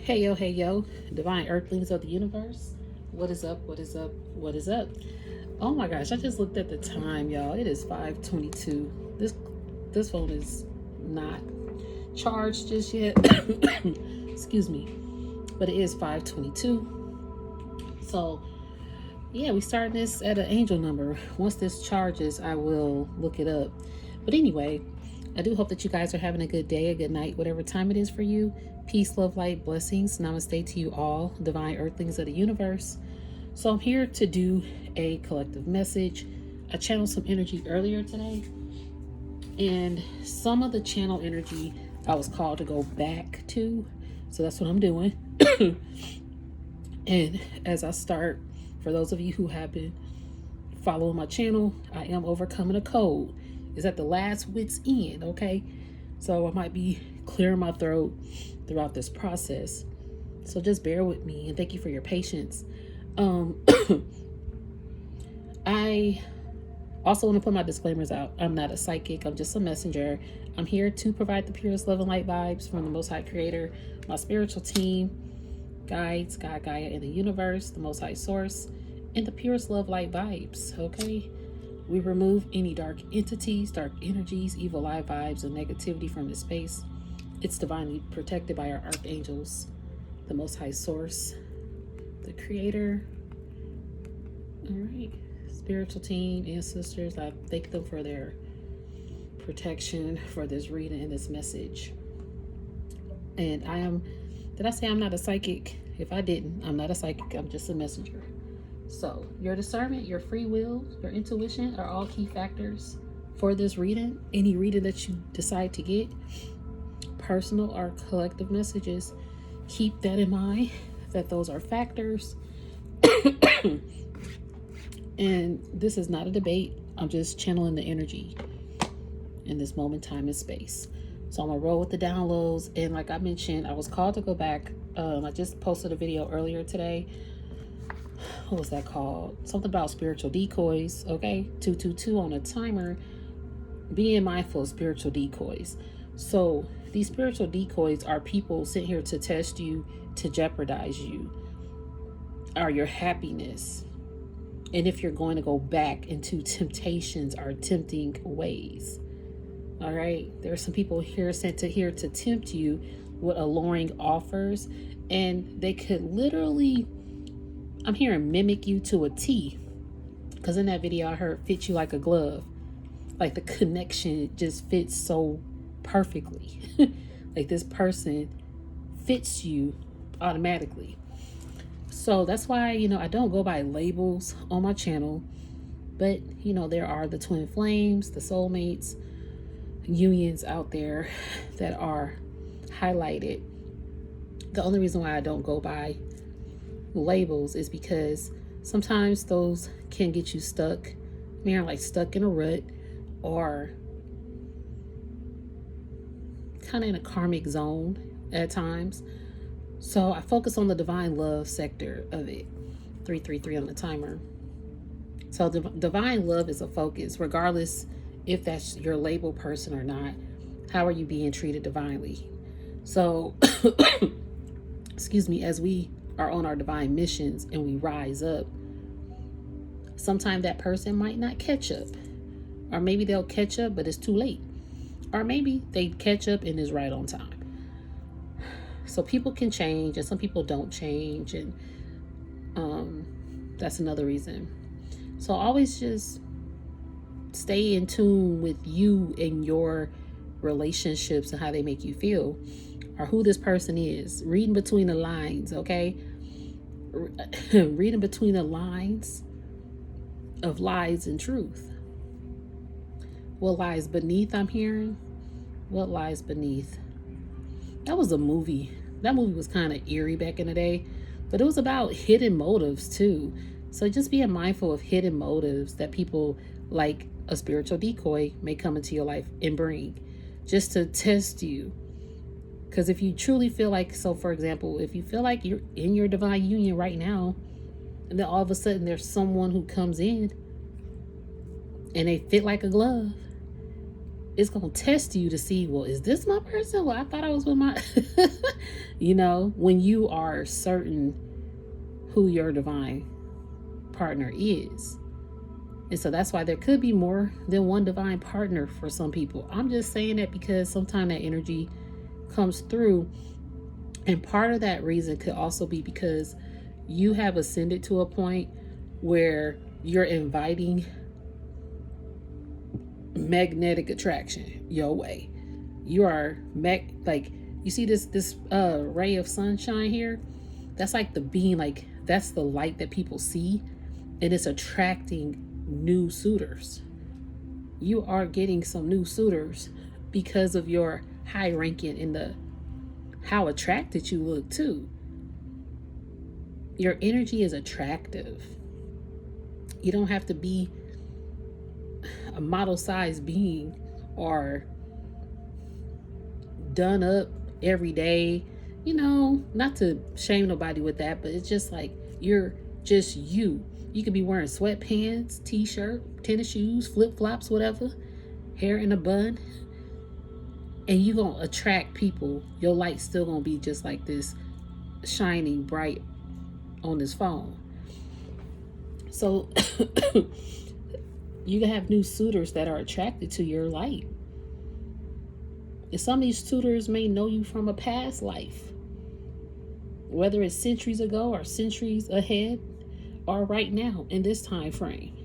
Hey yo, divine earthlings of the universe. What is up? What is up? What is up? Oh my gosh, I just looked at the time, y'all. It is 5:22. This phone is not charged just yet. Excuse me. But it is 5:22. So yeah, we starting this at an angel number. Once this charges, I will look it up. But anyway, I do hope that you guys are having a good day, a good night, whatever time it is for you. Peace, love, light, blessings. Namaste to you all, divine earthlings of the universe. So I'm here to do a collective message. I channeled some energy earlier today, and some of the channel energy I was called to go back to. So that's what I'm doing. And as I start, for those of you who have been following my channel, I am overcoming a cold. It's at the last wit's end, okay? So I might be clearing my throat throughout this process. So just bear with me and thank you for your patience. I also want to put my disclaimers out. I'm not a psychic. I'm just a messenger. I'm here to provide the purest love and light vibes from the Most High Creator, my spiritual team, guides, God, Gaia, and the universe, the Most High Source, and the purest love, light vibes, okay? We remove any dark entities, dark energies, evil eye vibes, and negativity from this space. It's divinely protected by our archangels, the Most High Source, the Creator. All right, spiritual team, ancestors, I thank them for their protection for this reading and this message. And did I say I'm not a psychic? If I didn't, I'm not a psychic. I'm just a messenger. So your discernment, your free will, your intuition are all key factors for this reading. Any reading that you decide to get, personal or collective messages, keep that in mind, that those are factors. And this is not a debate. I'm just channeling the energy in this moment, time, and space. So I'm gonna roll with the downloads. And like I mentioned, I was called to go back. I just posted a video earlier today. What was that called? Something about spiritual decoys. Okay, 222 on a timer. Being mindful of spiritual decoys. So these spiritual decoys are people sent here to test you, to jeopardize you, or your happiness. And if you're going to go back into temptations or tempting ways. All right, there are some people here sent to here to tempt you with alluring offers, and they could literally, I'm hearing, mimic you to a T. Because in that video I heard fit you like a glove. Like the connection just fits so perfectly. Like this person fits you automatically. So that's why, I don't go by labels on my channel. But, there are the twin flames, the soulmates, unions out there that are highlighted. The only reason why I don't go by labels is because sometimes those can get you stuck. You're like stuck in a rut or kind of in a karmic zone at times. So I focus on the divine love sector of it. 333 on the timer. So divine love is a focus, regardless if that's your label person or not. How are you being treated divinely? So, excuse me, as we are on our divine missions and we rise up, sometimes that person might not catch up. Or maybe they'll catch up, but it's too late. Or maybe they catch up and is right on time. So people can change and some people don't change. And that's another reason. So always just stay in tune with you and your relationships and how they make you feel, or who this person is. Reading between the lines, okay? Reading between the lines of lies and truth. What lies beneath, I'm hearing? What lies beneath? That was a movie. That movie was kind of eerie back in the day, but it was about hidden motives too. So just being mindful of hidden motives that people like a spiritual decoy may come into your life and bring just to test you. Because if you truly feel like, so for example, if you feel like you're in your divine union right now, and then all of a sudden there's someone who comes in and they fit like a glove, it's going to test you to see, well, is this my person? Well, I thought I was with my, when you are certain who your divine partner is. And so that's why there could be more than one divine partner for some people. I'm just saying that because sometimes that energy comes through. And part of that reason could also be because you have ascended to a point where you're inviting magnetic attraction your way. You are like, you see this ray of sunshine here? That's like the beam, like that's the light that people see, and it's attracting new suitors. You are getting some new suitors because of your high ranking and the how attracted you look too. Your energy is attractive. You don't have to be a model size being or done up every day. Not to shame nobody with that, but it's just like you're just you. You could be wearing sweatpants, t-shirt, tennis shoes, flip-flops, whatever, hair in a bun, and you're going to attract people. Your light's still going to be just like this, shining bright on this phone. So you can have new suitors that are attracted to your light. And some of these suitors may know you from a past life, whether it's centuries ago or centuries ahead, or right now in this time frame.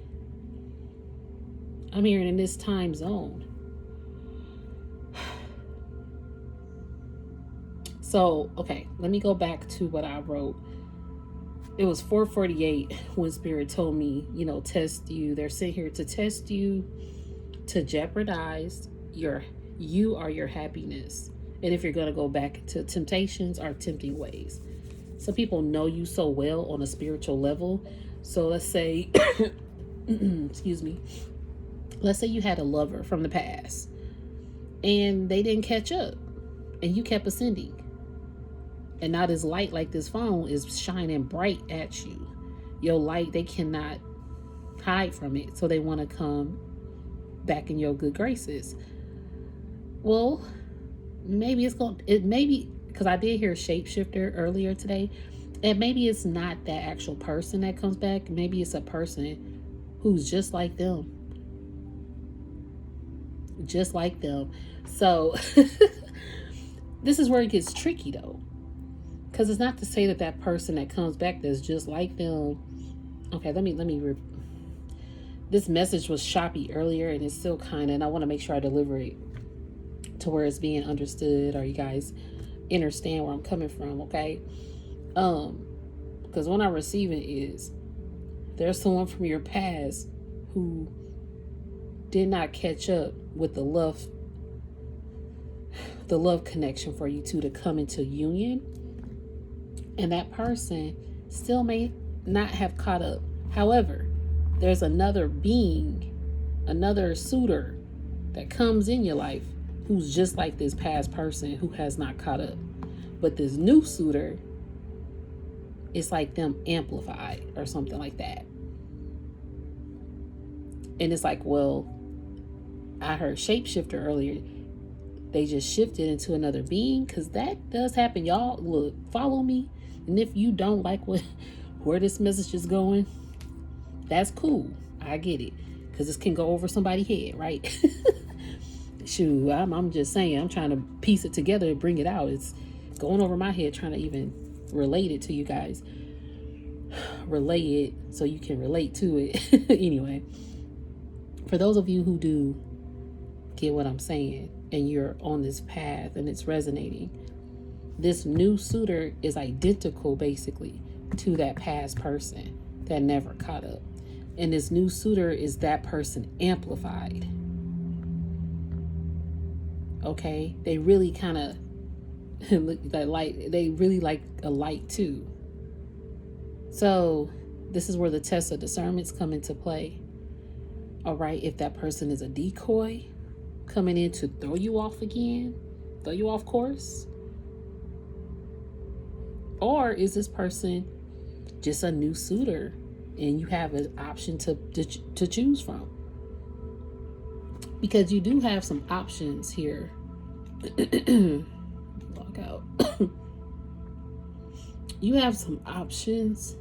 I'm hearing in this time zone. So, okay, let me go back to what I wrote. It was 4:48 when Spirit told me, test you. They're sent here to test you, to jeopardize you or your happiness. And if you're going to go back to temptations or tempting ways. Some people know you so well on a spiritual level. So let's say, excuse me, let's say you had a lover from the past and they didn't catch up and you kept ascending. And now this light, like this phone, is shining bright at you. Your light, they cannot hide from it. So they want to come back in your good graces. Well, maybe because I did hear shapeshifter earlier today, and maybe it's not that actual person that comes back. Maybe it's a person who's just like them. Just like them. So this is where it gets tricky though. Because it's not to say that person that comes back that's just like them. Okay, this message was choppy earlier and it's still kind of, and I want to make sure I deliver it to where it's being understood or you guys understand where I'm coming from, okay? Because what I'm receiving is there's someone from your past who did not catch up with the love connection for you two to come into union. And that person still may not have caught up. However, there's another being, another suitor that comes in your life who's just like this past person who has not caught up. But this new suitor, it's like them amplified or something like that. And it's like, well, I heard shapeshifter earlier. They just shifted into another being, because that does happen. Y'all, look, follow me. And if you don't like where this message is going, that's cool. I get it. Because this can go over somebody's head, right? Shoot, I'm just saying, I'm trying to piece it together and bring it out. It's going over my head, trying to even relate it to you guys. Relay it so you can relate to it. Anyway, for those of you who do get what I'm saying and you're on this path and it's resonating, this new suitor is identical basically to that past person that never caught up. And this new suitor is that person amplified. Okay? They really kind of that light, they really like a light too. So this is where the test of discernments come into play. All right, if that person is a decoy coming in to throw you off again, throw you off course, or is this person just a new suitor and you have an option to choose from? because you do have some options here. Log out. You have some options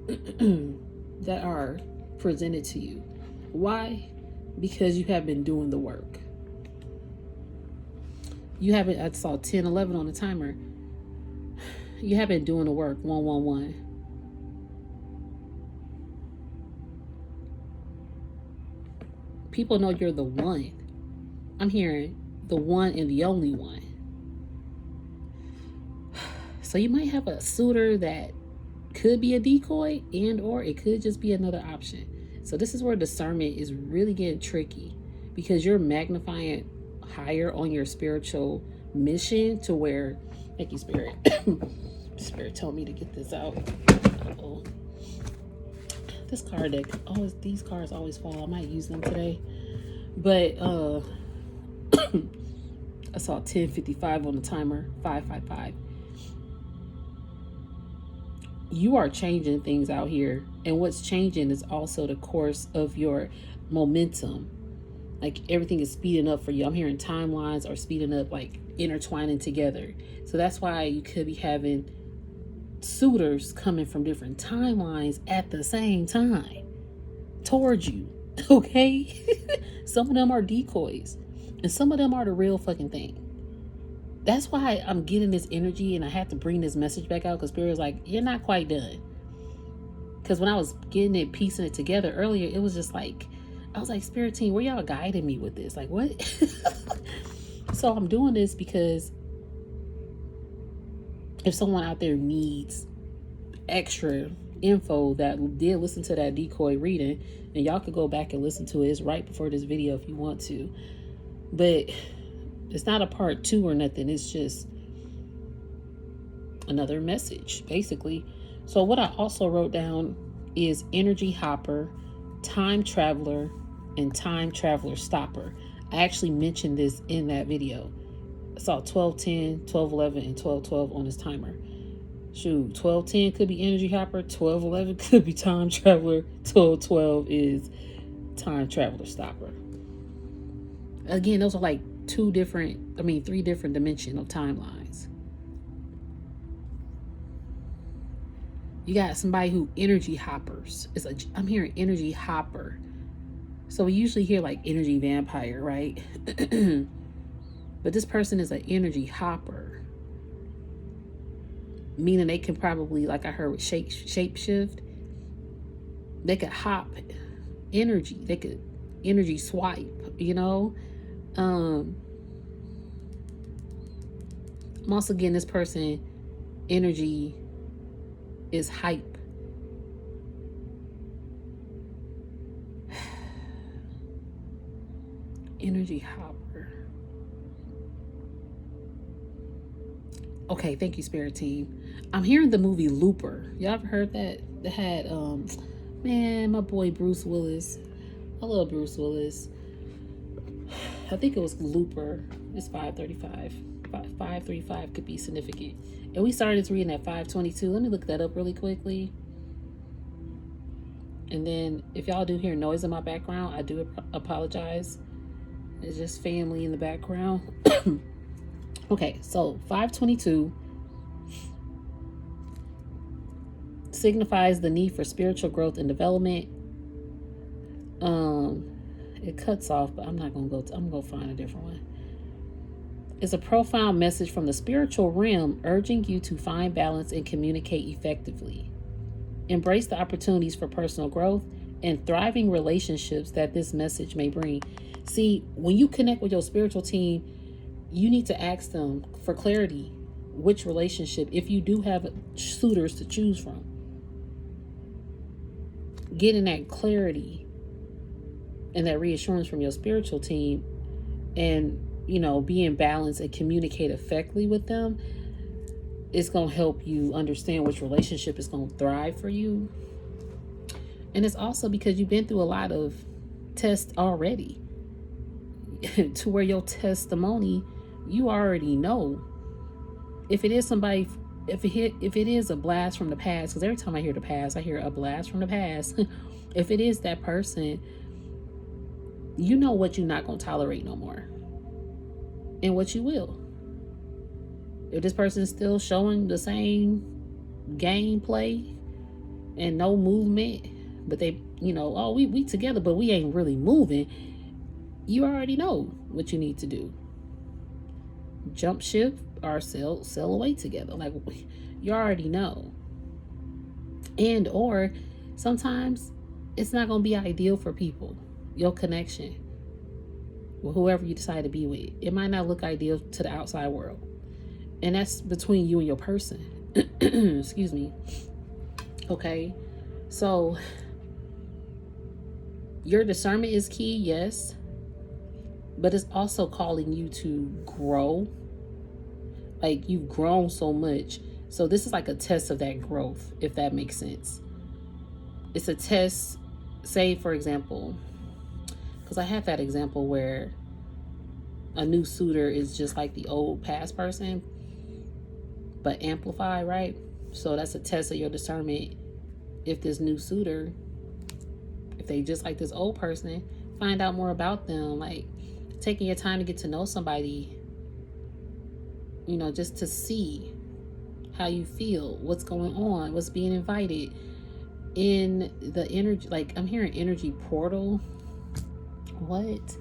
that are presented to you. Why? Because you have been doing the work. You haven't, I saw 10:11 on the timer. You have been doing the work. 111. People know you're the one. I'm hearing the one and the only one. So you might have a suitor that could be a decoy, and or it could just be another option. So this is where discernment is really getting tricky, because you're magnifying higher on your spiritual mission to where, thank you, Spirit. Spirit told me to get this out. Uh-oh. This card deck, these cards always fall. I might use them today. But I saw 10:55 on the timer, 555. You are changing things out here. And what's changing is also the course of your momentum. Like everything is speeding up for you. I'm hearing timelines are speeding up, like intertwining together. So that's why you could be having suitors coming from different timelines at the same time towards you. Okay? Some of them are decoys. And some of them are the real fucking thing. That's why I'm getting this energy, and I have to bring this message back out, because Spirit was like, you're not quite done. Because when I was getting it, piecing it together earlier, it was just like, I was like, Spirit team, where y'all guiding me with this? Like, what? So I'm doing this because if someone out there needs extra info that did listen to that decoy reading, and y'all could go back and listen to it. It's right before this video if you want to. But it's not a part 2 or nothing. It's just another message, basically. So what I also wrote down is energy hopper, time traveler, and time traveler stopper. I actually mentioned this in that video. I saw 12:10, 12:11, and 12:12 on this timer. Shoot, 12:10 could be energy hopper, 12:11 could be time traveler, 12:12 is time traveler stopper. Again, those are like three different dimensional timelines. You got somebody who energy hoppers. I'm hearing energy hopper. So we usually hear like energy vampire, right? But this person is an energy hopper. Meaning they can probably, like I heard with shapeshift, they could hop energy. They could energy swipe, you know? I'm also getting this person energy is hype. Energy hopper. Okay, thank you, Spirit team. I'm hearing the movie Looper. Y'all ever heard that? That had man, my boy Bruce Willis. I love Bruce Willis. I think it was Looper. It's 5:35. 5:35 could be significant. And we started this reading at 5:22. Let me look that up really quickly. And then if y'all do hear noise in my background, I do apologize. It's just family in the background. Okay, so 5:22 signifies the need for spiritual growth and development. It cuts off, but I'm gonna go find a different one. It's a profound message from the spiritual realm urging you to find balance and communicate effectively. Embrace the opportunities for personal growth and thriving relationships that this message may bring. See, when you connect with your spiritual team, you need to ask them for clarity, which relationship, if you do have suitors to choose from. Getting that clarity and that reassurance from your spiritual team, and being balanced and communicate effectively with them, it's going to help you understand which relationship is going to thrive for you. And it's also because you've been through a lot of tests already to where your testimony, you already know if it is somebody, if it is a blast from the past, because every time I hear the past, I hear a blast from the past. If it is that person, You know what you're not going to tolerate no more, and what you will. If this person is still showing the same gameplay and no movement, but they, oh, we together, but we ain't really moving, you already know what you need to do. Jump ship or sail away together. Like, you already know. And or sometimes it's not going to be ideal for people. Your connection with whoever you decide to be with, it might not look ideal to the outside world, and that's between you and your person. Excuse me. Okay, so your discernment is key, yes, but it's also calling you to grow. Like, you've grown so much, so this is like a test of that growth, if that makes sense. It's a test. Say, for example, because I had that example where a new suitor is just like the old past person, but amplified, right? So that's a test of your discernment. If this new suitor, if they just like this old person, find out more about them. Like, taking your time to get to know somebody, just to see how you feel, what's going on, what's being invited in the energy. Like, I'm hearing energy portal. What?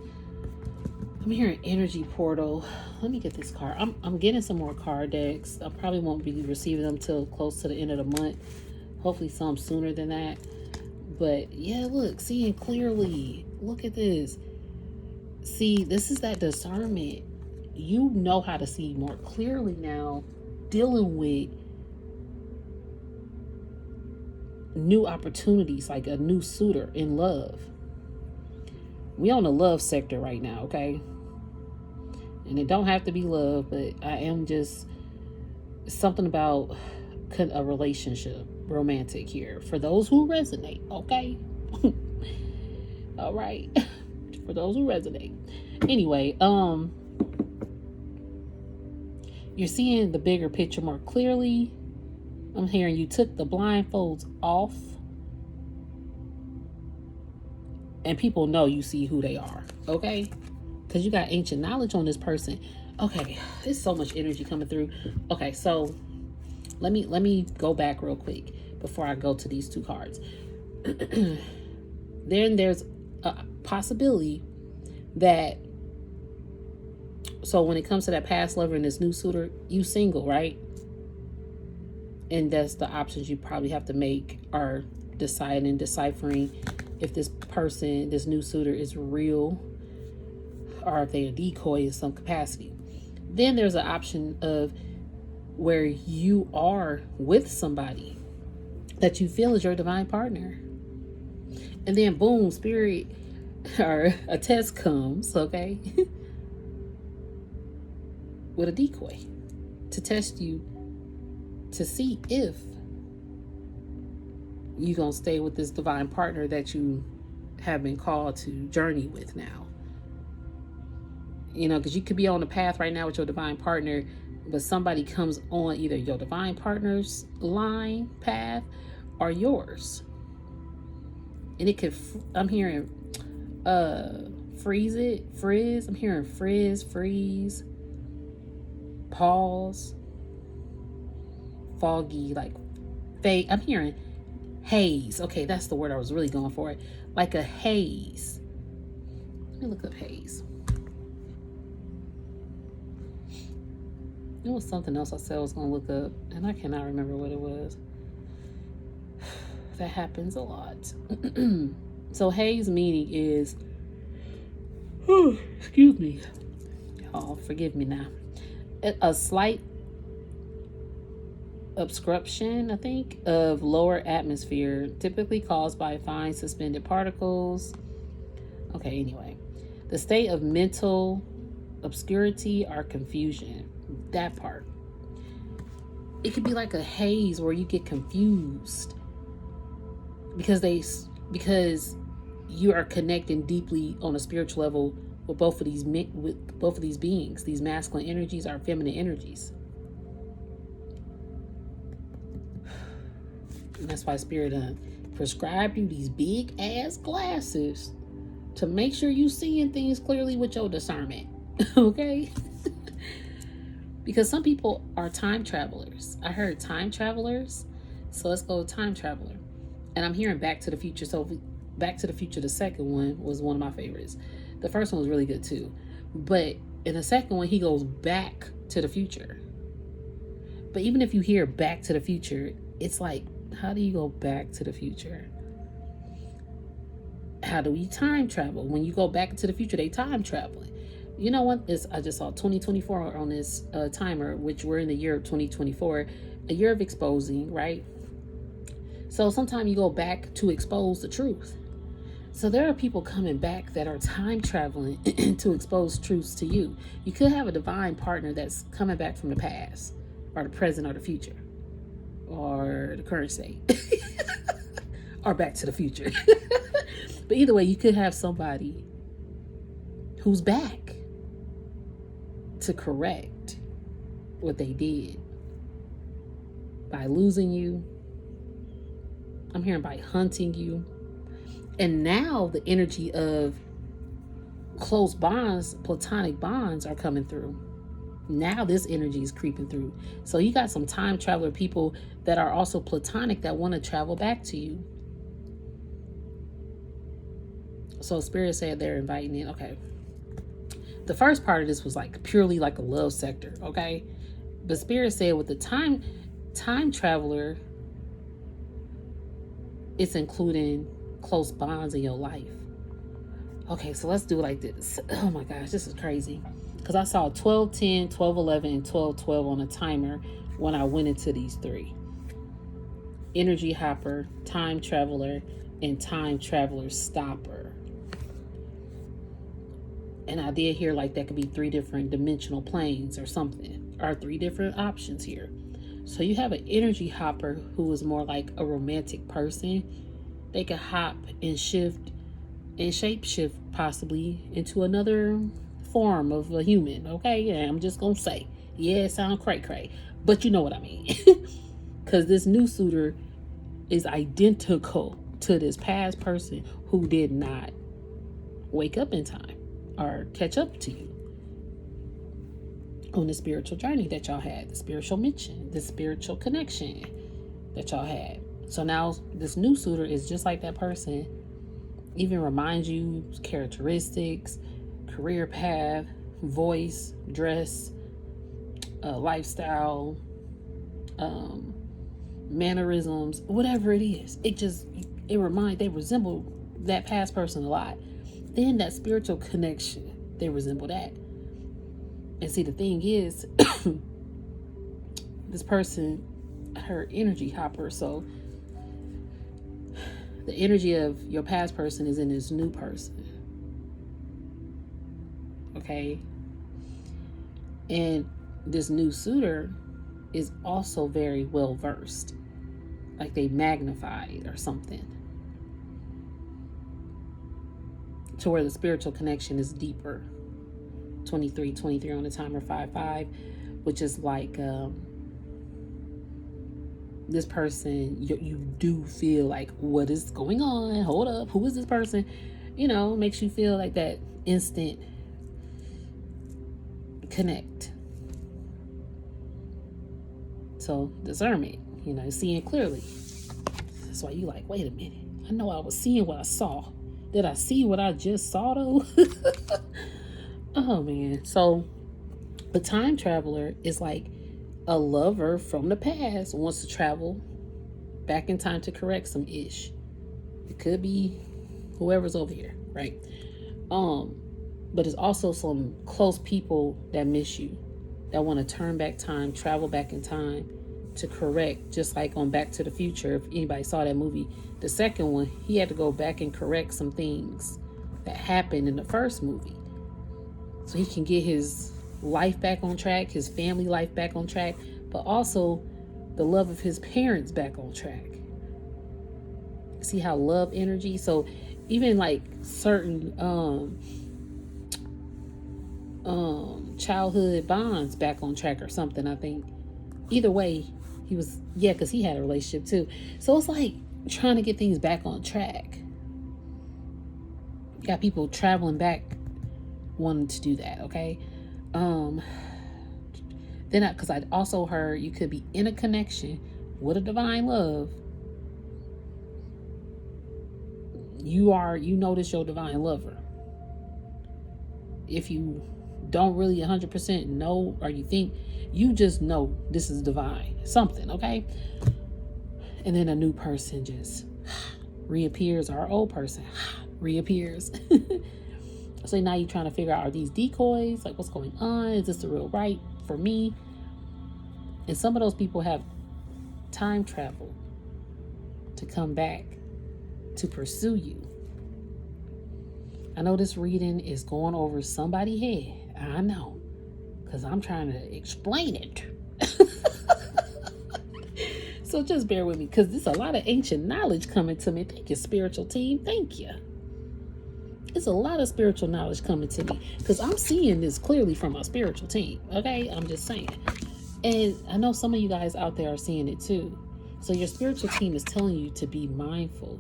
I'm hearing energy portal. Let me get this card. I'm getting some more card decks. I probably won't be receiving them till close to the end of the month. Hopefully some sooner than that. But yeah, look, seeing clearly. Look at this. See, this is that discernment. You know how to see more clearly now, dealing with new opportunities, like a new suitor in love. We on the love sector right now, okay? And it don't have to be love, but I am just something about a relationship, romantic here. For those who resonate, okay? All right. For those who resonate. Anyway, you're seeing the bigger picture more clearly. I'm hearing you took the blindfolds off. And people know you see who they are, okay? Because you got ancient knowledge on this person. Okay, there's so much energy coming through. Okay, so let me go back real quick before I go to these two cards. Then there's a possibility that, so when it comes to that past lover and this new suitor, you single, right? And that's the options you probably have to make, are deciding and deciphering if this person, this new suitor, is real or if they a decoy in some capacity. Then there's an option of where you are with somebody that you feel is your divine partner. And then boom, spirit or a test comes, okay? With a decoy to test you, to see if you're going to stay with this divine partner that you have been called to journey with now. Because you could be on the path right now with your divine partner, but somebody comes on either your divine partner's line, path, or yours. And it could, I'm hearing frizz. I'm hearing freeze, pause, foggy, like fade. I'm hearing haze. Okay, that's the word I was really going for. It like a haze. Let me look up haze. It was something else I said I was going to look up, and I cannot remember what it was. That happens a lot. So haze meaning is, excuse me, y'all, forgive me now, a slight obstruction, I think, of lower atmosphere, typically caused by fine suspended particles. Okay, anyway, the state of mental obscurity or confusion, that part. It could be like a haze where you get confused because you are connecting deeply on a spiritual level with both of these beings. These masculine energies are feminine energies. And that's why Spirit prescribed you these big ass glasses to make sure you seeing things clearly with your discernment. Okay? Because some people are time travelers. I heard time travelers. So let's go with time traveler. And I'm hearing Back to the Future. So Back to the Future, the second one, was one of my favorites. The first one was really good too. But in the second one, he goes back to the future. But even if you hear Back to the Future, it's like, how do you go back to the future? How do we time travel? When you go back into the future, they time traveling. You know what? I just saw 2024 on this timer, which we're in the year of 2024, a year of exposing, right? So sometimes you go back to expose the truth. So there are people coming back that are time traveling to expose truths to you. You could have a divine partner that's coming back from the past, or the present, or the future, or the current state, or back to the future. But either way, you could have somebody who's back to correct what they did by losing you. I'm hearing by hunting you. And now the energy of close bonds, platonic bonds, are coming through. Now this energy is creeping through. So you got some time traveler people that are also platonic that want to travel back to you. So Spirit said they're inviting in. Okay. The first part of this was like purely like a love sector. Okay. But Spirit said with the time traveler, it's including close bonds in your life. Okay, so let's do it like this. Oh my gosh, this is crazy. Because I saw 12:10, 12:11, and 12:12 on a timer when I went into these three. Energy hopper, time traveler, and time traveler stopper. And I did hear like that could be 3 different dimensional planes or something, or 3 different options here. So you have an energy hopper who is more like a romantic person. They could hop and shift and shape shift possibly into another form of a human. Okay, yeah, I'm just gonna say, yeah, it sounds cray, but you know what I mean. Because this new suitor is identical to this past person who did not wake up in time or catch up to you on the spiritual journey that y'all had, the spiritual mission, the spiritual connection that y'all had. So now this new suitor is just like that person, even reminds you characteristics, career path, voice, dress, lifestyle, mannerisms, whatever it is. They resemble that past person a lot. Then that spiritual connection, they resemble that. And see, the thing is, this person, her energy hopper, so the energy of your past person is in this new person. Okay? And this new suitor is also very well versed. Like they magnified or something. To where the spiritual connection is deeper. 23 on the timer, 5-5, which is like this person, you do feel like, what is going on? Hold up, who is this person? You know, makes you feel like that instant connect. So discernment, seeing clearly. That's why you like, wait a minute, I know I was seeing what I saw. Did I see what I just saw though? Oh man. So the time traveler is like a lover from the past wants to travel back in time to correct some ish. It could be whoever's over here, right? But there's also some close people that miss you, that want to turn back time, travel back in time to correct, just like on Back to the Future. If anybody saw that movie, the second one, he had to go back and correct some things that happened in the first movie, so he can get his life back on track, his family life back on track, but also the love of his parents back on track. See how love energy, so even like certain childhood bonds back on track or something, I think. Either way, he was, because he had a relationship too. So it's like trying to get things back on track. You got people traveling back wanting to do that, okay? Then, because I also heard you could be in a connection with a divine love. You notice your divine lover. If you don't really 100% know, or you think, you just know this is divine, something, okay? And then a new person just reappears, or an old person reappears. So now you're trying to figure out, are these decoys? Like, what's going on? Is this the real right for me? And some of those people have time travel to come back to pursue you. I know this reading is going over somebody's head. I know, because I'm trying to explain it. So just bear with me, because there's a lot of ancient knowledge coming to me. Thank you, spiritual team. Thank you. It's a lot of spiritual knowledge coming to me, because I'm seeing this clearly from my spiritual team. Okay, I'm just saying. And I know some of you guys out there are seeing it too. So your spiritual team is telling you to be mindful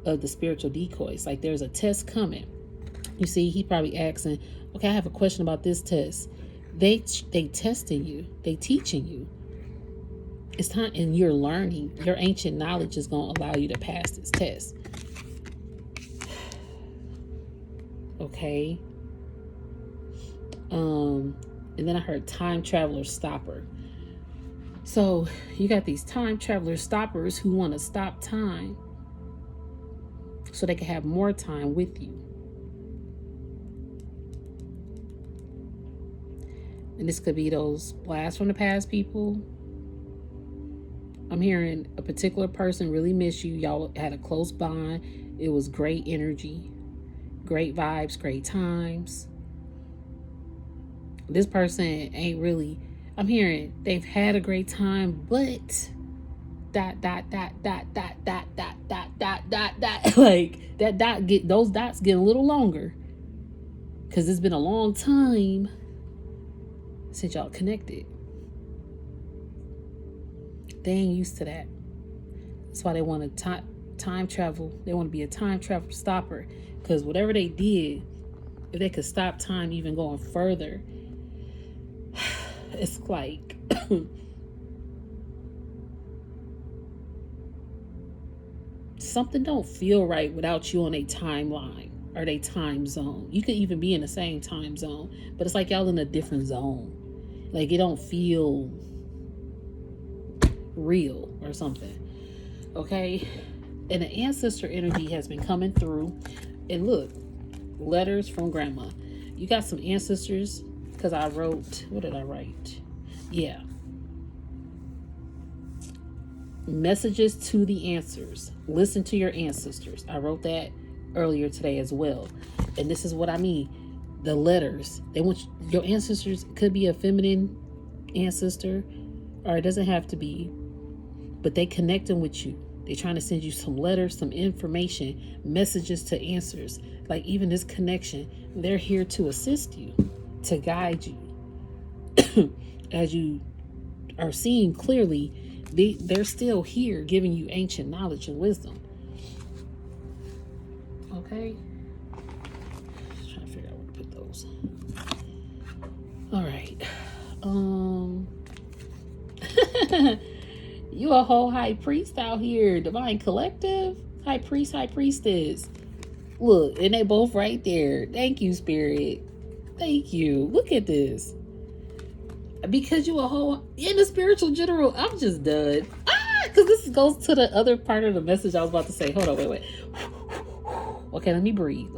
of the spiritual decoys. Like, there's a test coming. You see, he probably asking, okay, I have a question about this test. They testing you. They teaching you. It's time, and you're learning. Your ancient knowledge is going to allow you to pass this test. Okay. And then I heard time traveler stopper. So you got these time traveler stoppers who want to stop time so they can have more time with you. And this could be those blasts from the past people. I'm hearing a particular person really miss you. Y'all had a close bond. It was great energy, great vibes, great times. This person ain't really, I'm hearing they've had a great time, but ... like that those dots get a little longer, because it's been a long time since y'all connected. They ain't used to that. That's why they want to time travel. They want to be a time travel stopper, because whatever they did, if they could stop time even going further, it's like something don't feel right without you on a timeline or a time zone. You could even be in the same time zone, but it's like y'all in a different zone. Like, it don't feel real or something. Okay? And the ancestor energy has been coming through. And look, letters from grandma. You got some ancestors, because I wrote, what did I write? Yeah. Messages to the answers. Listen to your ancestors. I wrote that earlier today as well. And this is what I mean. The letters. They want your ancestors, could be a feminine ancestor, or it doesn't have to be, but they connecting with you. They're trying to send you some letters, some information, messages to answers. Like, even this connection, they're here to assist you, to guide you. As you are seeing clearly, they're still here giving you ancient knowledge and wisdom. Okay? Just trying to figure out where to put those. All right. You a whole high priest out here. Divine collective. High priest, high priestess. Look, and they both right there. Thank you, spirit. Thank you. Look at this. Because you a whole in the spiritual general. I'm just done. Because this goes to the other part of the message I was about to say. Hold on, wait. Okay, let me breathe.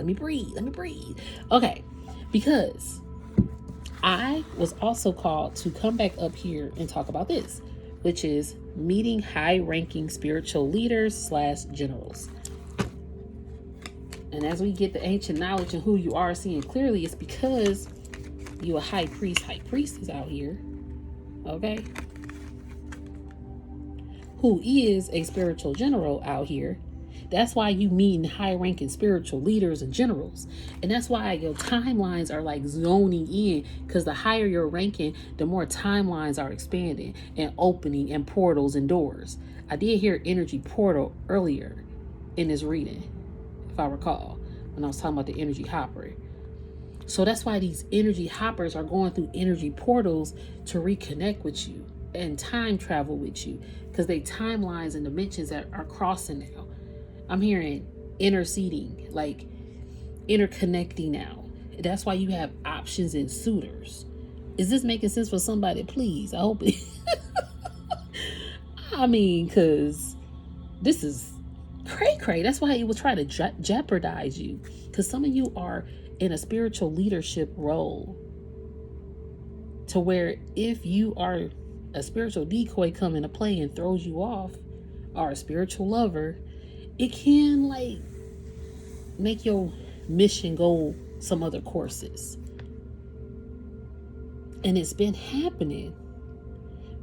Okay, because I was also called to come back up here and talk about this, which is meeting high-ranking spiritual leaders / generals. And as we get the ancient knowledge and who you are seeing clearly, it's because you a high priest, high priestess out here, okay? Who is a spiritual general out here. That's why you meet high-ranking spiritual leaders and generals. And that's why your timelines are like zoning in, because the higher you're ranking, the more timelines are expanding and opening and portals and doors. I did hear energy portal earlier in this reading, if I recall. when I was talking about the energy hopper. So that's why these energy hoppers are going through energy portals to reconnect with you and time travel with you, because they timelines and dimensions that are crossing now. I'm hearing interceding, like interconnecting now. That's why you have options and suitors. Is this making sense for somebody? Please, I hope it. I mean, because this is cray. That's why he will try to jeopardize you, because some of you are in a spiritual leadership role, to where if you are a spiritual decoy come into play and throws you off, or a spiritual lover, it can like make your mission go some other courses. And it's been happening,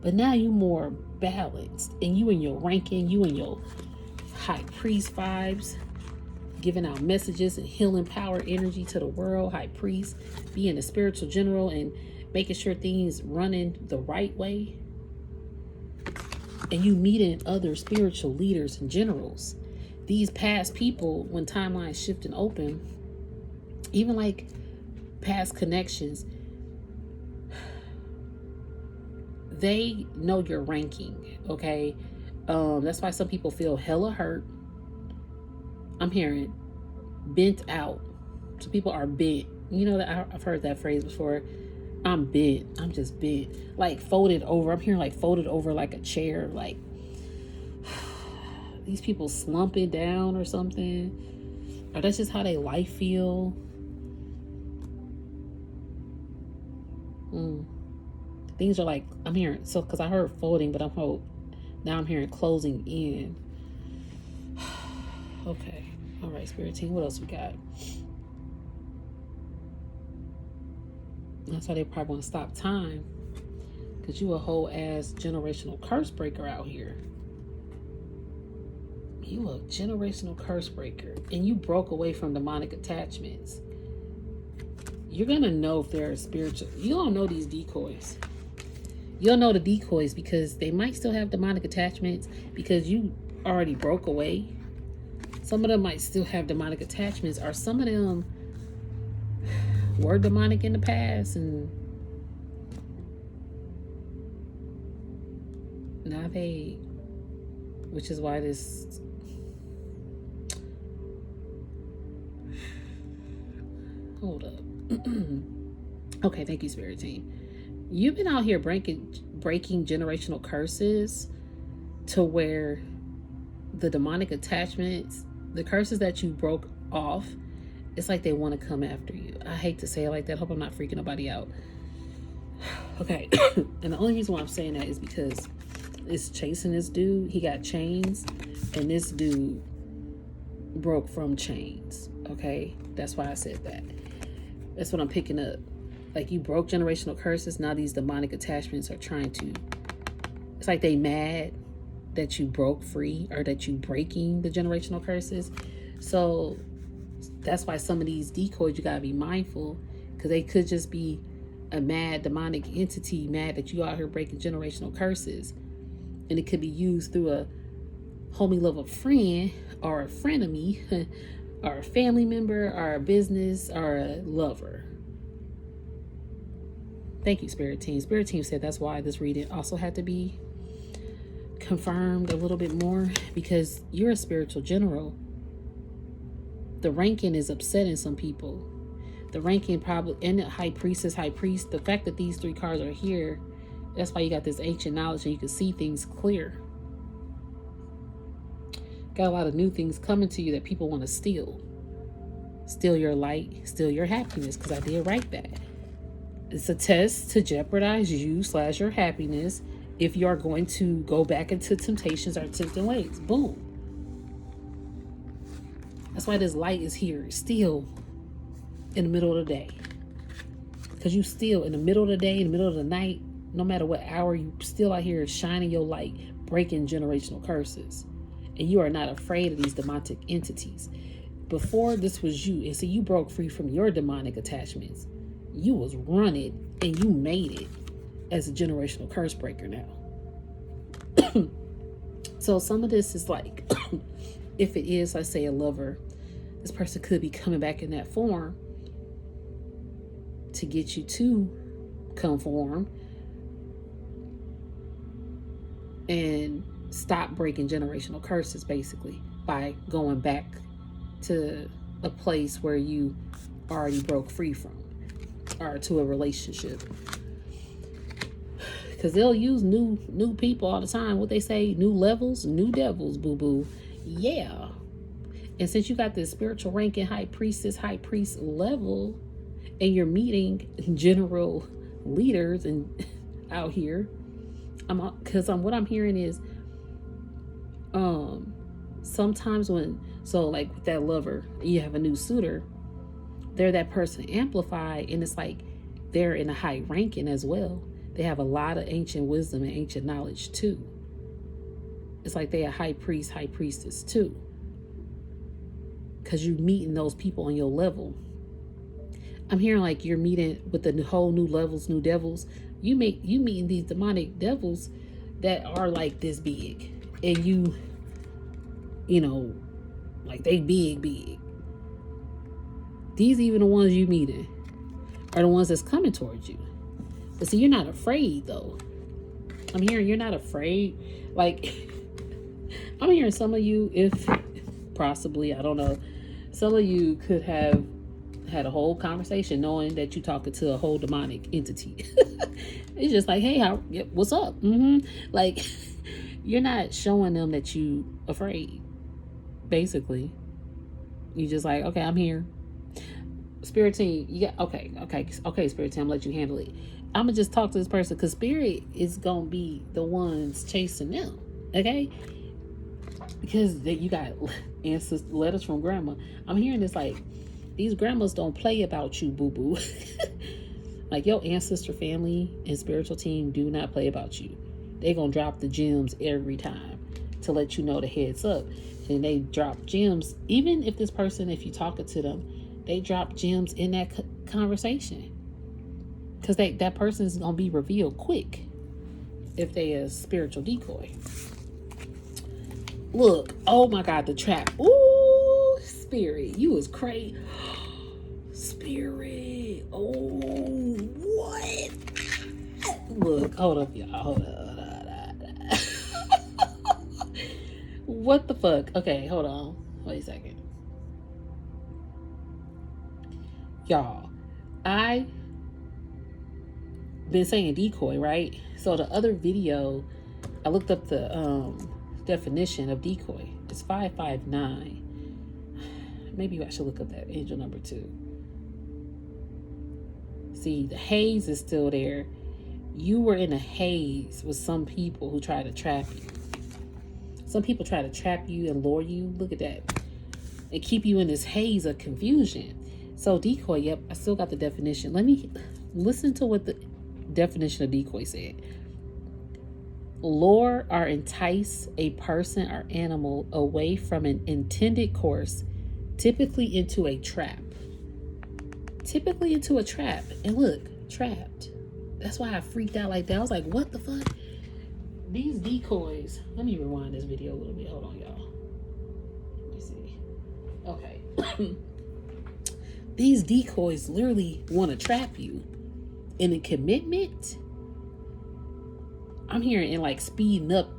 but now you more balanced, and you in your ranking, you in your high priest vibes, giving out messages and healing power energy to the world. High priest, being a spiritual general and making sure things running the right way. And you meeting other spiritual leaders and generals. These past people, when timelines shift and open, even like past connections, they know your ranking, okay? That's why some people feel hella hurt. I'm hearing bent out. Some people are bent. You know that I've heard that phrase before. I'm bent. I'm just bent. Like folded over. I'm hearing like folded over like a chair. Like these people slumping down or something. Or that's just how they life feel. Things are like, I'm hearing, so because I heard folding, but now I'm hearing closing in. Okay. All right, Spirit Team, what else we got? That's why they probably want to stop time, because you a whole ass generational curse breaker out here. You a generational curse breaker, and you broke away from demonic attachments. You're going to know if they're spiritual. You don't know these decoys. You'll know the decoys because they might still have demonic attachments because you already broke away. Some of them might still have demonic attachments, or some of them were demonic in the past and now they, which is why this, hold up. Okay, thank you, Spirit Team. You've been out here breaking generational curses, to where the demonic attachments, the curses that you broke off, it's like they want to come after you. I hate to say it like that. Hope I'm not freaking nobody out. Okay. And the only reason why I'm saying that is because it's chasing this dude. He got chains, and this dude broke from chains. Okay. That's why I said that. That's what I'm picking up. Like, you broke generational curses. Now these demonic attachments are trying to, it's like they mad that you broke free, or that you breaking the generational curses. So that's why some of these decoys, you gotta be mindful, because they could just be a mad demonic entity, mad that you out here breaking generational curses. And it could be used through a homie level friend, or a frenemy, or a family member, or a business, or a lover. Thank you, Spirit Team. Spirit Team said that's why this reading also had to be confirmed a little bit more, because you're a spiritual general. The ranking is upsetting some people. The ranking probably, and the high priestess, high priest, the fact that these three cards are here, that's why you got this ancient knowledge and you can see things clear. Got a lot of new things coming to you that people want to steal. Steal your light, steal your happiness, because I did write that. It's a test to jeopardize you / your happiness if you are going to go back into temptations or tempting ways. Boom. That's why this light is here, still in the middle of the day. Because you still in the middle of the day, in the middle of the night, no matter what hour, you still out here shining your light, breaking generational curses. And you are not afraid of these demonic entities. Before, this was you. And so you broke free from your demonic attachments. You was running and you made it as a generational curse breaker now. So some of this is like, if it is, let's say, a lover, this person could be coming back in that form to get you to conform and stop breaking generational curses, basically, by going back to a place where you already broke free from, or to a relationship. Because they'll use new people all the time. What they say, new levels, new devils, boo-boo. Yeah. And since you got this spiritual ranking high priest level, and you're meeting general leaders and out here, what I'm hearing is sometimes like with that lover, you have a new suitor, they're that person amplified, and it's like they're in a high ranking as well. They have a lot of ancient wisdom and ancient knowledge too. It's like they are high priest, high priestess too, because you're meeting those people on your level. I'm hearing like you're meeting with the whole new levels, new devils. You meeting these demonic devils that are like this big, and you know, like they big. These even the ones you meeting are the ones that's coming towards you. But see, you're not afraid though. I'm hearing you're not afraid. Like, I'm hearing some of you, if possibly, I don't know, some of you could have had a whole conversation knowing that you're talking to a whole demonic entity. It's just like, hey, what's up? Like, you're not showing them that you afraid. Basically, you just like, okay, I'm here. Spirit team, okay, spirit team, I'm let you handle it. I'm gonna just talk to this person, because spirit is gonna be the ones chasing them, okay? Because you got letters from grandma. I'm hearing this like, these grandmas don't play about you, boo-boo. Like, your ancestor family and spiritual team do not play about you. They gonna drop the gems every time to let you know the heads up. And they drop gems, even if this person, if you're talking to them, they drop gems in that conversation. Because that person is going to be revealed quick if they a spiritual decoy. Look, oh my God, the trap. Ooh, spirit, you was crazy. Spirit, oh, what? Look, hold up, y'all. Hold up. What the fuck? Okay, hold on. Wait a second. Y'all, I been saying decoy, right? So the other video, I looked up the definition of decoy. It's 559. Maybe I should look up that angel number 2. See, the haze is still there. You were in a haze with some people who try to trap you. Some people try to trap you and lure you. Look at that. And keep you in this haze of confusion. So decoy, yep, I still got the definition. Let me listen to what the definition of decoy said. Lure or entice a person or animal away from an intended course, typically into a trap. Typically into a trap. And look, trapped. That's why I freaked out like that. I was like, what the fuck? These decoys. Let me rewind this video a little bit. Hold on, y'all. Let me see. Okay. These decoys literally want to trap you in a commitment. I'm hearing in like speeding up,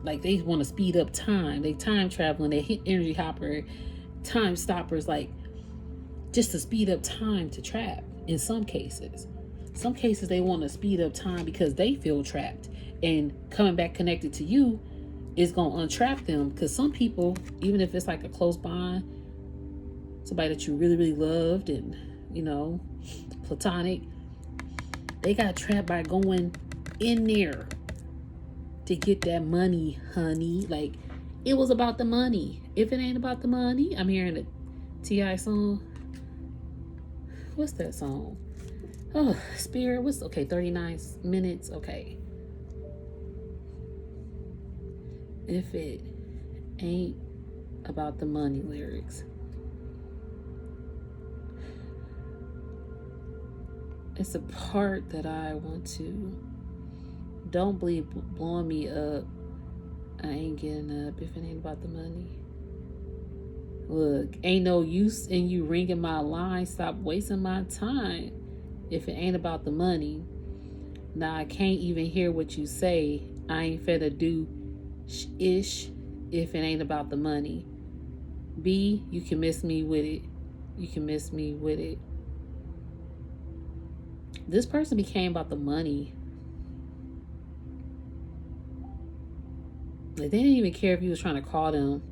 like they want to speed up time. They time traveling. They hit energy hopper, time stoppers, like just to speed up time to trap. In some cases they want to speed up time because they feel trapped, and coming back connected to you is gonna untrap them. Because some people, even if it's like a close bond, somebody that you really, really loved and, you know, platonic, they got trapped by going in there to get that money, honey. Like, it was about the money. If it ain't about the money, I'm hearing a T.I. song. What's that song? Oh, Spirit. What's, okay, 39 minutes. Okay. If it ain't about the money lyrics. It's a part that I want to. Don't believe blowing me up. I ain't getting up if it ain't about the money. Look, ain't no use in you ringing my line. Stop wasting my time if it ain't about the money. Now I can't even hear what you say. I ain't finna do ish if it ain't about the money. B, you can miss me with it. You can miss me with it. This person became about the money. Like, they didn't even care if you was trying to call them.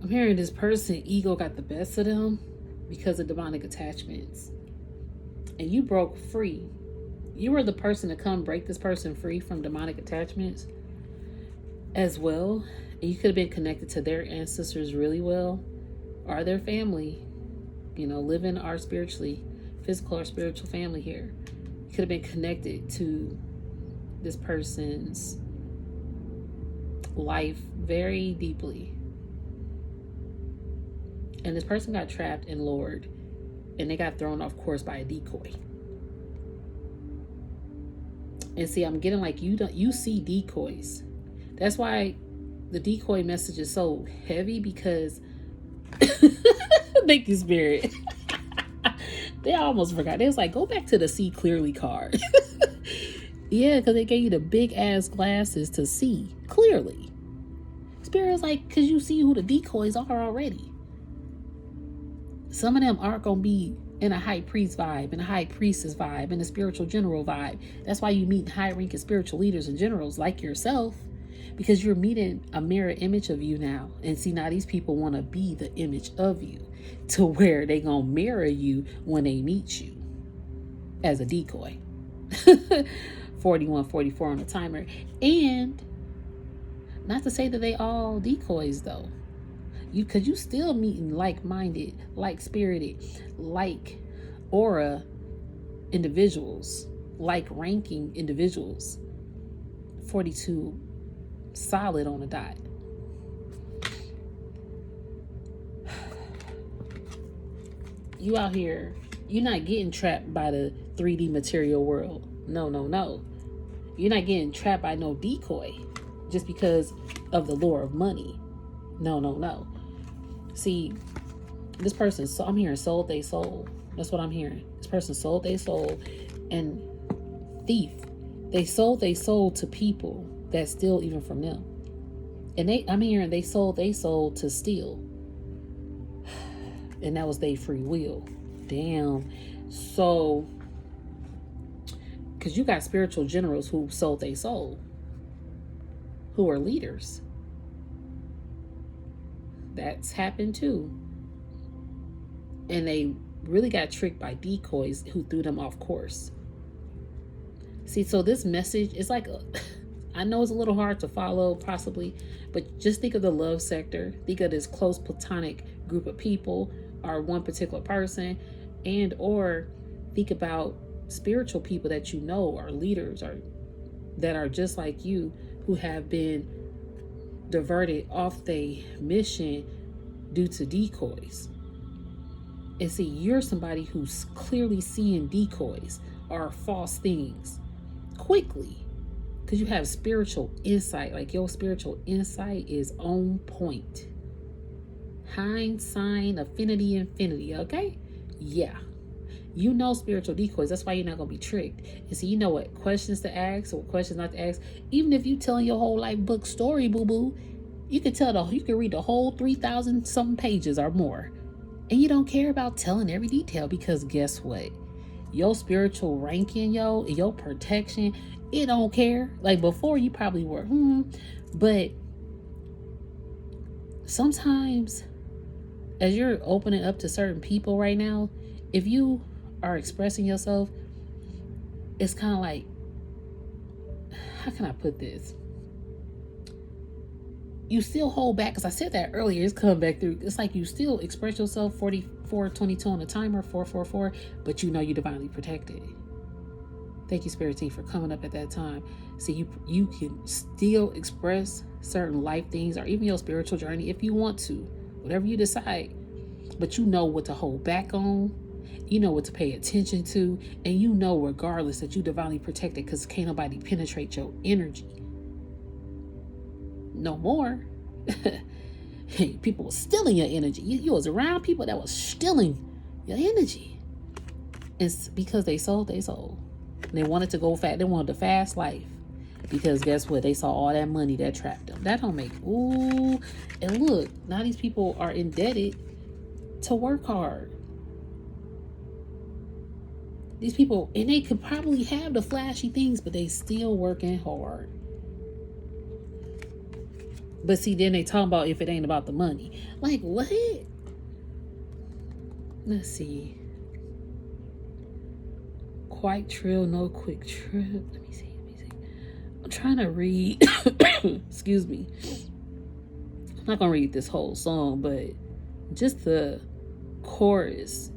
I'm hearing this person, ego got the best of them because of demonic attachments. And you broke free. You were the person to come break this person free from demonic attachments as well. And you could have been connected to their ancestors really well, or their family, living our spiritually, physical or spiritual family here. You could have been connected to this person's life very deeply. And this person got trapped and lured, and they got thrown off course by a decoy. And see, I'm getting like you see decoys. That's why the decoy message is so heavy, because thank you, Spirit. They almost forgot. They was like, go back to the see clearly card. Yeah, because they gave you the big ass glasses to see clearly. Spirit was like, because you see who the decoys are already. Some of them aren't going to be in a high priest vibe, in a high priestess vibe, in a spiritual general vibe. That's why you meet high ranking spiritual leaders and generals like yourself, because you're meeting a mirror image of you now. And see, now these people want to be the image of you, to where they going to mirror you when they meet you as a decoy. 4144 on the timer. And not to say that they all decoys though. Because you still meeting like-minded, like-spirited, like aura individuals, like ranking individuals. 42 solid on the dot. You out here, you're not getting trapped by the 3D material world. No. You're not getting trapped by no decoy just because of the lure of money. No. See, this person, so I'm hearing sold they soul. That's what I'm hearing. This person sold they soul. And thief, they sold they soul to people that steal even from them. And I'm hearing they sold they soul to steal. And that was their free will. Damn. So, because you got spiritual generals who sold their soul, who are leaders. That's happened too. And they really got tricked by decoys who threw them off course. See, so this message is like, I know it's a little hard to follow possibly, but just think of the love sector. Think of this close platonic group of people, or one particular person, and or think about spiritual people that you know are leaders, or that are just like you, who have been diverted off their mission due to decoys. And see, you're somebody who's clearly seeing decoys or false things quickly, because you have spiritual insight. Like, your spiritual insight is on point. Hindsight, affinity, infinity. Okay, yeah, you know spiritual decoys. That's why you're not gonna be tricked. And so you know what questions to ask or what questions not to ask. Even if you telling your whole life book story, boo-boo, you can read the whole 3,000 something pages or more, and you don't care about telling every detail, because guess what? Your spiritual ranking, your protection, it don't care. Like, before you probably were, but sometimes as you're opening up to certain people right now, if you are expressing yourself, it's kind of like, how can I put this? You still hold back, because I said that earlier, it's coming back through. It's like you still express yourself, 4422 on the timer, 444, but you know you're divinely protected. Thank you, Spirit Team, for coming up at that time. See, you can still express certain life things, or even your spiritual journey if you want to, whatever you decide. But you know what to hold back on, you know what to pay attention to, and you know regardless that you divinely protected, because can't nobody penetrate your energy. no more. People were stealing your energy. You was around people that was stealing your energy. It's because they sold their soul. They wanted to go fast. They wanted a fast life. Because guess what? They saw all that money that trapped them. That don't make, ooh. And look, now these people are indebted to work hard. These people, and they could probably have the flashy things, but they still working hard. But see, then they talk about if it ain't about the money. Like, what? Let's see. Quite trill, no quick trip. Let me see. I'm trying to read. Excuse me. I'm not going to read this whole song, but just the chorus.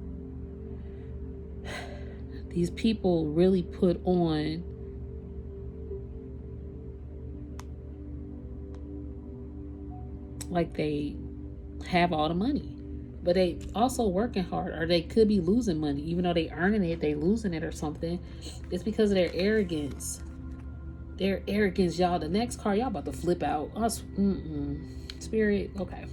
These people really put on like they have all the money, but they also working hard, or they could be losing money. Even though they earning it, they losing it or something. It's because of their arrogance. Their arrogance, y'all. The next card, y'all about to flip out. Us, Spirit, okay.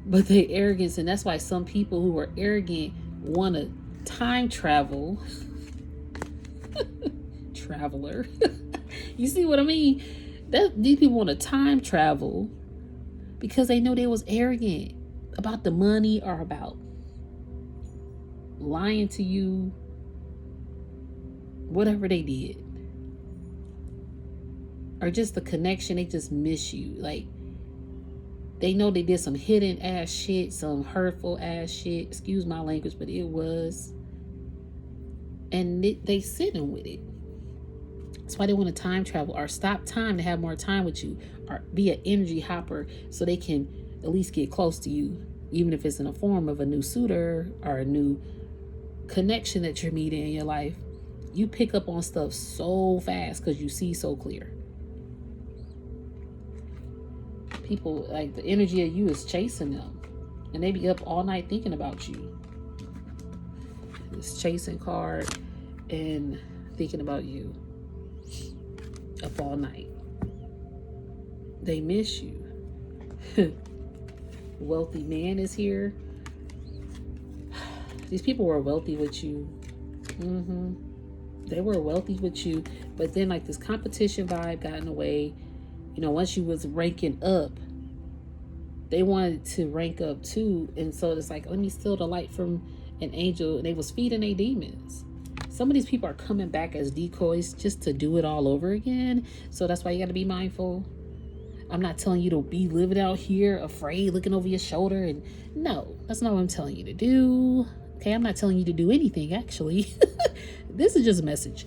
But the arrogance, and that's why some people who are arrogant want to time travel. Traveler. You see what I mean? These people want to time travel because they know they was arrogant about the money or about lying to you. Whatever they did. Or just the connection, they just miss you. Like, they know they did some hidden ass shit, some hurtful ass shit. Excuse my language, but it was. And they sitting with it. That's why they want to time travel or stop time to have more time with you, or be an energy hopper so they can at least get close to you, even if it's in the form of a new suitor or a new connection that you're meeting in your life. You pick up on stuff so fast because you see so clear. People, like, the energy of you is chasing them, and they be up all night thinking about you. This chasing card and thinking about you up all night. They miss you. Wealthy man is here. These people were wealthy with you. They were wealthy with you, but then like this competition vibe got in the way. You know, once you was ranking up, they wanted to rank up too, and so it's like, let me steal the light from an angel, and they was feeding their demons. Some of these people are coming back as decoys just to do it all over again. So that's why you got to be mindful. I'm not telling you to be living out here afraid, looking over your shoulder, and no, that's not what I'm telling you to do. Okay, I'm not telling you to do anything, actually. This is just a message.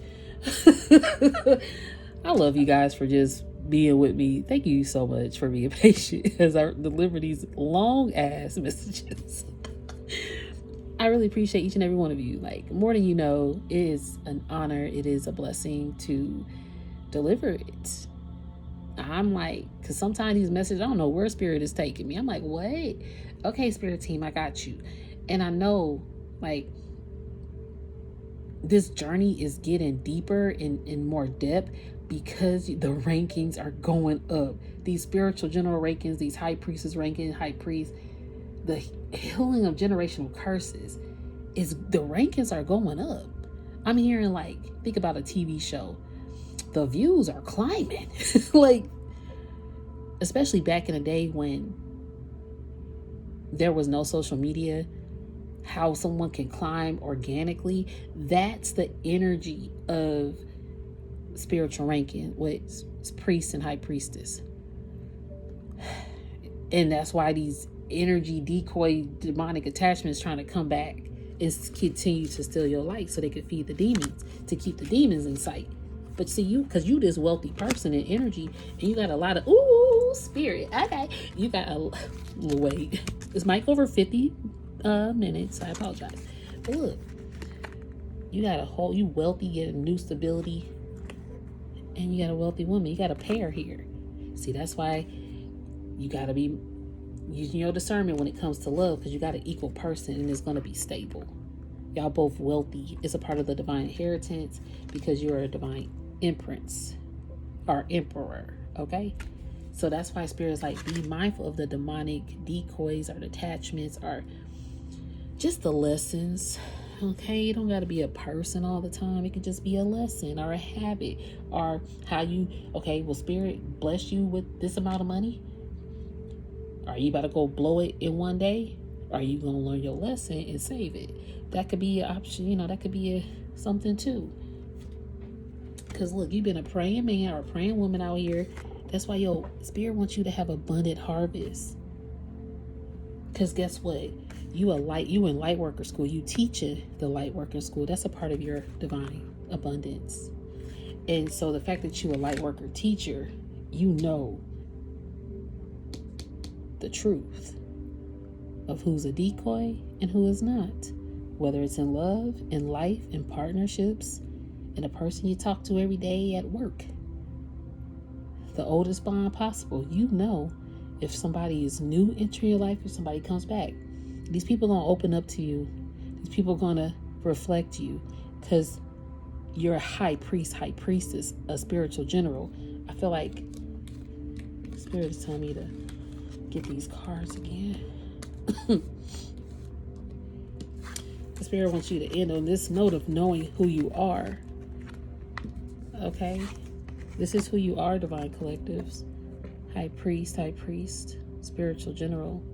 I love you guys for just being with me. Thank you so much for being patient as I deliver these long ass messages. I really appreciate each and every one of you. Like, more than you know, it is an honor. It is a blessing to deliver it. I'm like, because sometimes these messages, I don't know where spirit is taking me. I'm like, what? Okay, spirit team, I got you. And I know, like, this journey is getting deeper and more depth because the rankings are going up. These spiritual general rankings, these high priestess ranking, high priest, the healing of generational curses, is the rankings are going up. I'm hearing, like, think about a TV show. The views are climbing. Like, especially back in the day when there was no social media, how someone can climb organically. That's the energy of spiritual ranking with priest and high priestess. And that's why these energy decoy demonic attachments trying to come back is continue to steal your light so they could feed the demons, to keep the demons in sight. But see, you, because you this wealthy person in energy, and you got a lot of spirit. Okay, you got a wait. Is Mike over 50 minutes? I apologize. But look, you got you wealthy, getting new stability, and you got a wealthy woman. You got a pair here. See, that's why you got to be using your discernment when it comes to love, because you got an equal person and it's going to be stable. Y'all both wealthy. It's a part of the divine inheritance because you're a divine empress or emperor. Okay, So that's why Spirit is like, be mindful of the demonic decoys or attachments or just the lessons. Okay, you don't got to be a person all the time. It could just be a lesson or a habit or how you, okay, will Spirit bless you with this amount of money? Are you about to go blow it in one day? Are you going to learn your lesson and save it? That could be an option, that could be something too. Because look, you've been a praying man or a praying woman out here. That's why your Spirit wants you to have abundant harvest. Because guess what? You in light worker school. You teaching the light worker school. That's a part of your divine abundance. And so the fact that you a light worker teacher, you know the truth of who's a decoy and who is not. Whether it's in love, in life, in partnerships, in a person you talk to every day at work. The oldest bond possible. You know if somebody is new entering your life, if somebody comes back. These people are going to open up to you. These people are going to reflect you because you're a high priest, high priestess, a spiritual general. I feel like Spirit is telling me to get these cards again. The Spirit wants you to end on this note of knowing who you are. Okay? This is who you are, Divine Collectives. High priest, spiritual general.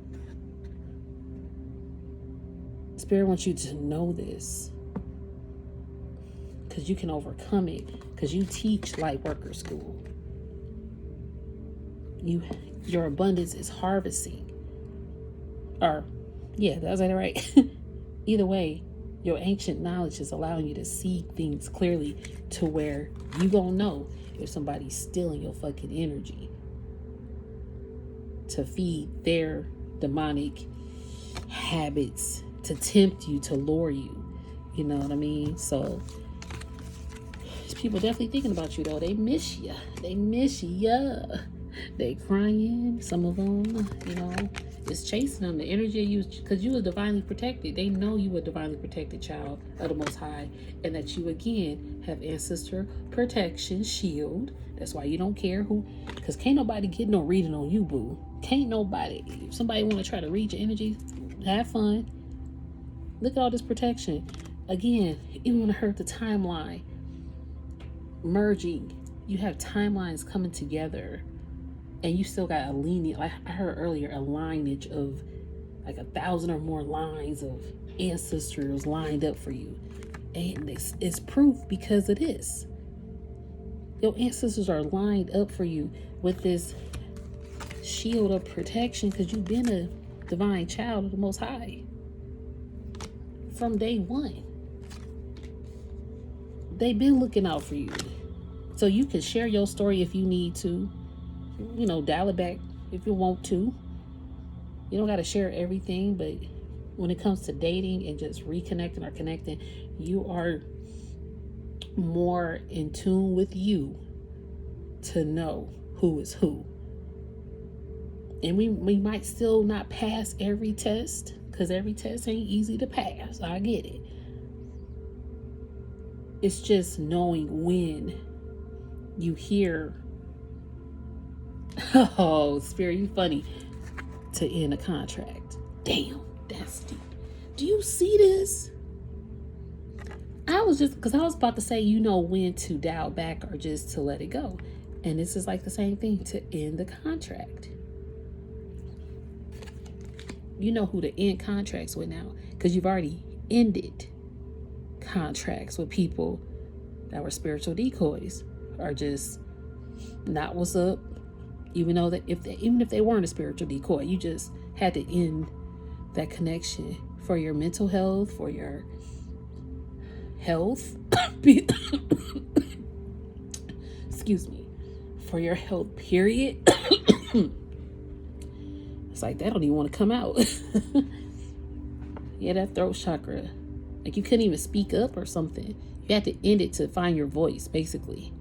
Spirit wants you to know this because you can overcome it because you teach light worker school. Your abundance is harvesting. That's it right. Either way, your ancient knowledge is allowing you to see things clearly to where you gonna know if somebody's stealing your fucking energy to feed their demonic habits, to tempt you, to lure you. You know what I mean? So people definitely thinking about you though. They miss you. They crying. Some of them, it's chasing them. The energy you, because you were divinely protected. They know you a divinely protected child of the Most High, and that you again have ancestor protection shield. That's why you don't care who, because can't nobody get no reading on you, boo. Can't nobody. If somebody want to try to read your energy, have fun. Look at all this protection. Again, even when I heard the timeline merging, you have timelines coming together. And you still got a lineage, like I heard earlier, a lineage of like 1,000 or more lines of ancestors lined up for you. And it's proof because it is. Your ancestors are lined up for you with this shield of protection because you've been a divine child of the Most High from day one. They've been looking out for you. So you can share your story if you need to. Dial it back if you want to. You don't got to share everything, but when it comes to dating and just reconnecting or connecting, you are more in tune with you to know who is who. And we might still not pass every test, because every test ain't easy to pass. I get it. It's just knowing when you hear, oh, Spirit, you funny, to end a contract. Damn, that's deep. Do you see this? I was about to say, when to dial back or just to let it go. And this is like the same thing, to end the contract. You know who to end contracts with now, because you've already ended contracts with people that were spiritual decoys or just not what's up. Even if they weren't a spiritual decoy, you just had to end that connection for your mental health, for your health. Excuse me. For your health, period. It's like that don't even want to come out. Yeah, that throat chakra. Like you couldn't even speak up or something. You had to end it to find your voice, basically.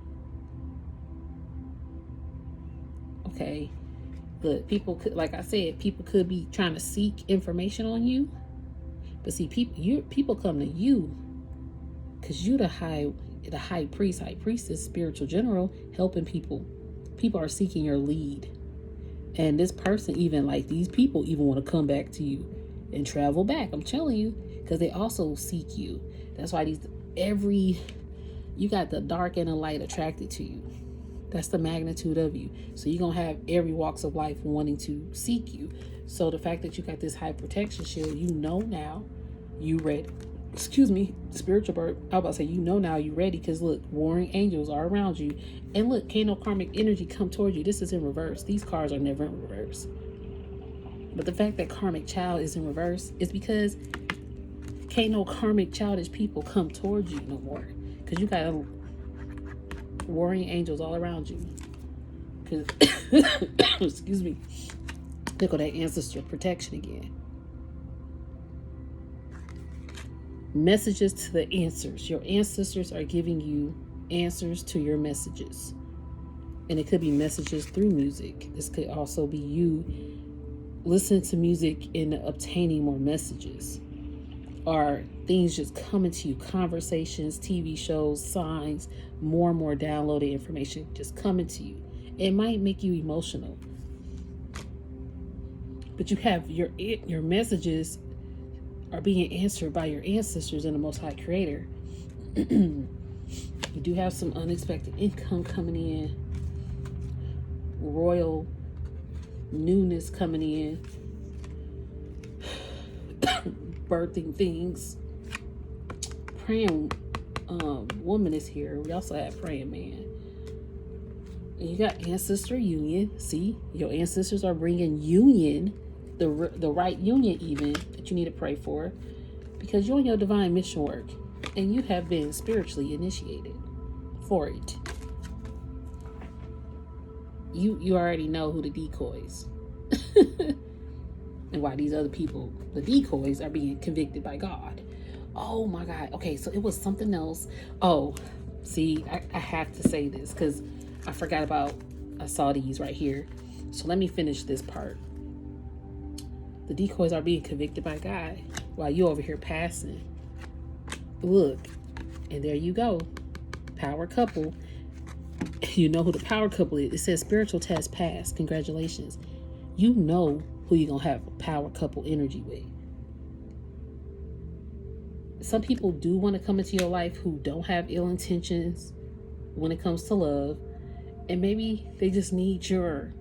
Okay, but people could, like I said, people could be trying to seek information on you. But see, people come to you because you the high priest, high priestess, spiritual general, helping people. People are seeking your lead. And this person, even like these people, even want to come back to you and travel back. I'm telling you, because they also seek you. That's why you got the dark and the light attracted to you. That's the magnitude of you. So you're going to have every walks of life wanting to seek you. So the fact that you got this high protection shield, you know now you ready. Excuse me, spiritual bird. I was about to say, you know now you ready, because look, warring angels are around you. And look, can't no karmic energy come towards you. This is in reverse. These cards are never in reverse. But the fact that karmic child is in reverse is because can't no karmic childish people come towards you no more. Because you got warring angels all around you. Because, excuse me, look at that ancestor protection again. Messages to the answers. Your ancestors are giving you answers to your messages. And it could be messages through music. This could also be you listening to music and obtaining more messages. Or things just coming to you. Conversations, TV shows, signs, more and more downloaded information just coming to you. It might make you emotional. But you have your messages are being answered by your ancestors and the Most High Creator. You do have some unexpected income coming in, royal newness coming in, birthing things. Praying woman is here. We also have praying man. And you got ancestor union. See, your ancestors are bringing union, the right union even, that you need to pray for, because you're on your divine mission work and you have been spiritually initiated for it. You already know who the decoys and why these other people, the decoys, are being convicted by God. Oh my God. Okay, so it was something else. Oh, see, I have to say this because I forgot about, I saw these right here. So let me finish this part. The decoys are being convicted by God while you over here passing. Look, and there you go. Power couple. You know who the power couple is. It says spiritual test passed. Congratulations. You know who you're going to have a power couple energy with. Some people do want to come into your life who don't have ill intentions when it comes to love. And maybe they just need your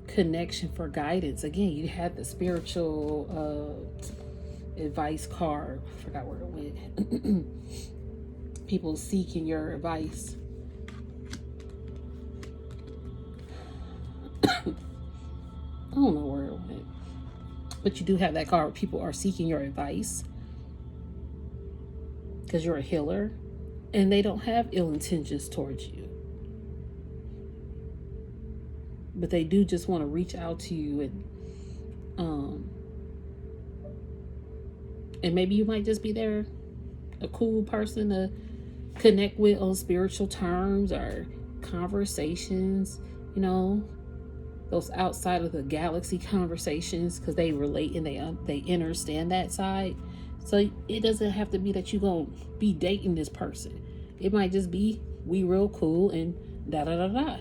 connection for guidance. Again, you had the spiritual advice card. I forgot where it went. People seeking your advice. I don't know where it went. But you do have that card. People are seeking your advice because you're a healer and they don't have ill intentions towards you. But they do just want to reach out to you and maybe you might just be there, a cool person to connect with on spiritual terms or conversations, you know, those outside of the galaxy conversations, because they relate and they understand that side. So it doesn't have to be that you're going to be dating this person. It might just be we real cool and da da da da.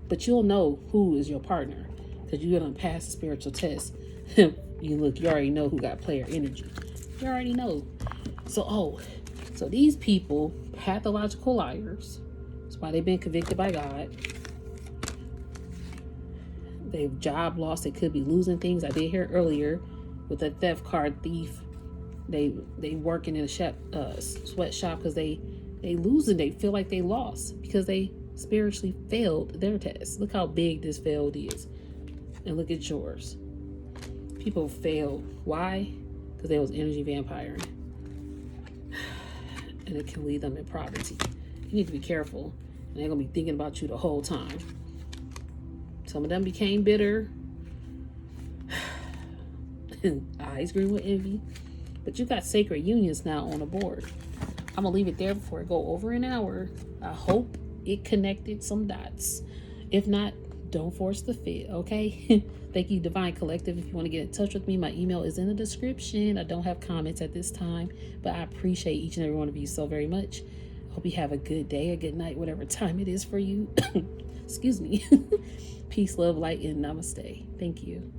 But you'll know who is your partner because you're going to pass the spiritual test. You already know who got player energy. You already know. So these people, pathological liars. That's why they've been convicted by God. They've job loss. They could be losing things. I did hear earlier with a theft card thief. They working in a sweatshop because they losing. They feel like they lost because they spiritually failed their test. Look how big this failed is. And look at yours. People fail. Why? Because they was energy vampiring. And it can leave them in poverty. You need to be careful. And they're going to be thinking about you the whole time. Some of them became bitter. Eyes green with envy. But you got sacred unions now on the board. I'm going to leave it there before it go over an hour. I hope it connected some dots. If not, don't force the fit, okay? Thank you, Divine Collective. If you want to get in touch with me, my email is in the description. I don't have comments at this time, but I appreciate each and every one of you so very much. Hope you have a good day, a good night, whatever time it is for you. Excuse me. Peace, love, light, and namaste. Thank you.